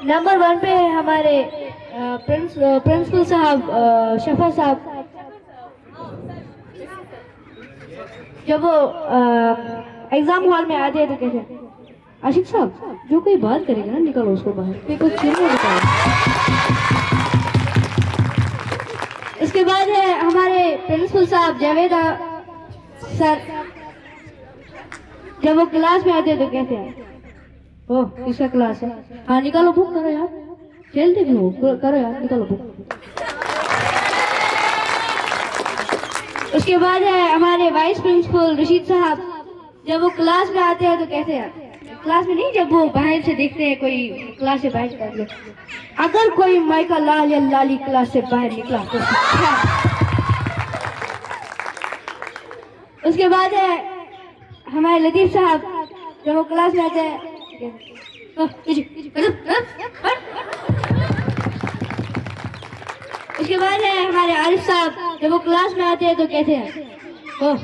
Number 1 पे हमारे principal साहब शफा साहब, जब वो एग्जाम हॉल में आते हैं तो कहते हैं आशिक साहब जो कोई बात करेगा ना निकालो उसको बाहर, पेपर छीनने निकालो। इसके बाद है हमारे प्रिंसिपल साहब जावेद सर, जब वो क्लास में आते हैं तो कहते हैं ओह इसका क्लास है, हाँ निकालो बुक, करो यार खेलते भी हो, करो यार निकालो बुक। उसके बाद है हमारे वाइस प्रिंसिपल रशीद साहब, जब वो क्लास में आते हैं तो कहते हैं, क्लास में नहीं जब वो बाहर से देखते हैं कोई क्लास से बाहर निकल गया, अगर कोई माइका लाल या लाली क्लास से बाहर निकला तो उसके बाद है हमारे लतीफ साहब, जब वो क्लास में आते हैं उसके बाद है हमारे आरिफ साहब, जब वो क्लास में आते हैं तो कहते हैं ओह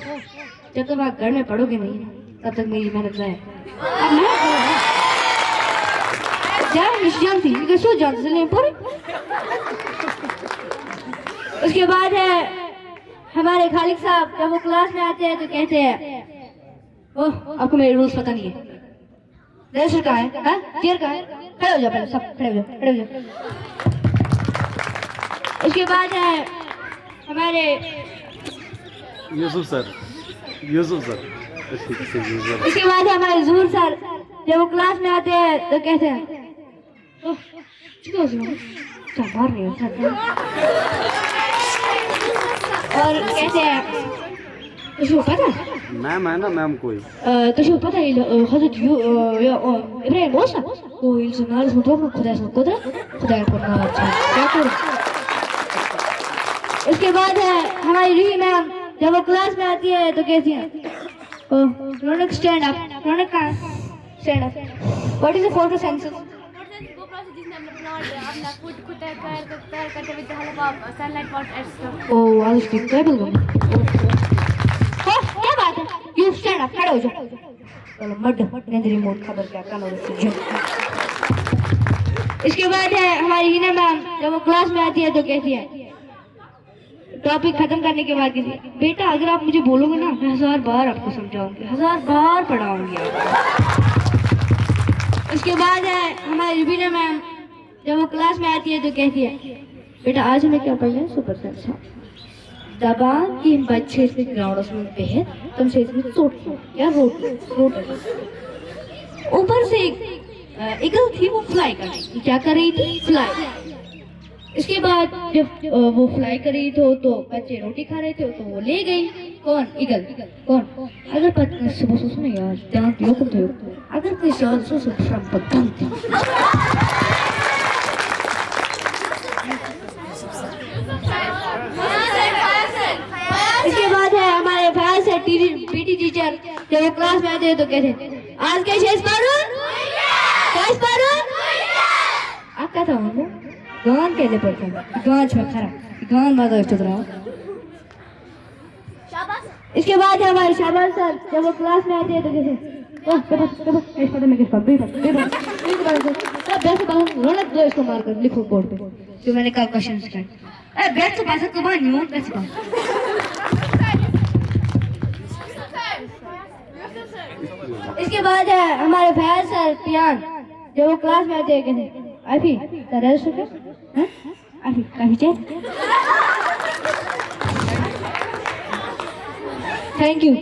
जब तक आप घर में पढ़ोगे नहीं तब तक मेरी मेहनत जाए। उसके बाद है हमारे खालिक साहब, जब वो क्लास में आते हैं तो कहते हैं ओह आपको मेरे रूल्स पता नहीं है, रजिस्टर कहाँ है, हाँ चेयर कहाँ है, खड़े हो जाओ पहले सब, खड़े हो जाओ, खड़े हो जाओ। उसके बाद है हमारे यूसुफ सर, इसके बाद है हमारे जूर सर, जब वो क्लास में आते हैं तो कहते हैं ओह बाहर नहीं और कहते हैं तुझे पता मैम है ना मैम कोई तुझे पता है हजरत इब्राहिम मूसा वो इंसान इसमें तो खुदा से खुदा को ना क्या करूं। इसके बाद है हमारी रूही मैम, जब वो क्लास में आती है तो कहती है रौनक स्टैंड अप, रौनक कहाँ stand up, what is the photosynthesis, वो प्रोसेस जिसमें हमने अपना खुद तैयार करते हुए help of sunlight water and stuff. Oh I speak table क्या बात है, यू स्टैंड अप, खड़े हो जाओ, चलो मड नंदरी मोड खबर क्या कानो रखो। इसके बाद है हमारी हिना मैम, जब वो क्लास में आती है तो कहती है टॉपिक खत्म करने के बाद कहती है बेटा अगर आप मुझे बोलोगे ना मैं 1000 बार आपको समझाऊंगी, 1000 बार पढ़ाऊंगी। उसके बाद है हमारी रुबीना मैम, जब वो क्लास में आती है तो कहती है बेटा आज हमें क्या पढ़ना है, सुपर सेंस जबान की बच्चे से ग्राउंड में बेहद तुमसे इसमें चोट या रोट ऊपर से एक ईगल थी वो फ्लाई कर रही थी, क्या कर रही थी, फ्लाई। इसके बाद जब वो फ्लाई कर रही थी तो बच्चे रोटी खा रहे थे तो वो ले गई, कौन, ईगल, कौन, अगर पत्नी सुबह सुनो यार दांत लोग थे, अगर कोई सो फ्रॉम पतंग इसके बाद है हमारे फयाज से पीटी टीचर, जब वो क्लास में आते हैं तो कहते हैं आज क्या शेष पारून, क्या पारून आप क्या था वो गान कहते पड़ता है, गान खरा गान माता रहा। इसके बाद है हमारे शाबाश सर, जब वो क्लास में आते हैं तो रौनक दो इसको मारकर लिखो बोर्ड पे जो मैंने कल क्वेश्चन सिखाया, बैठ तो पैसा कमा नहीं हूँ पैसे कमा। इसके बाद है हमारे फयाज सर पियान, जब वो क्लास में आते हैं कहते आफी आफी काफी थैंक यू।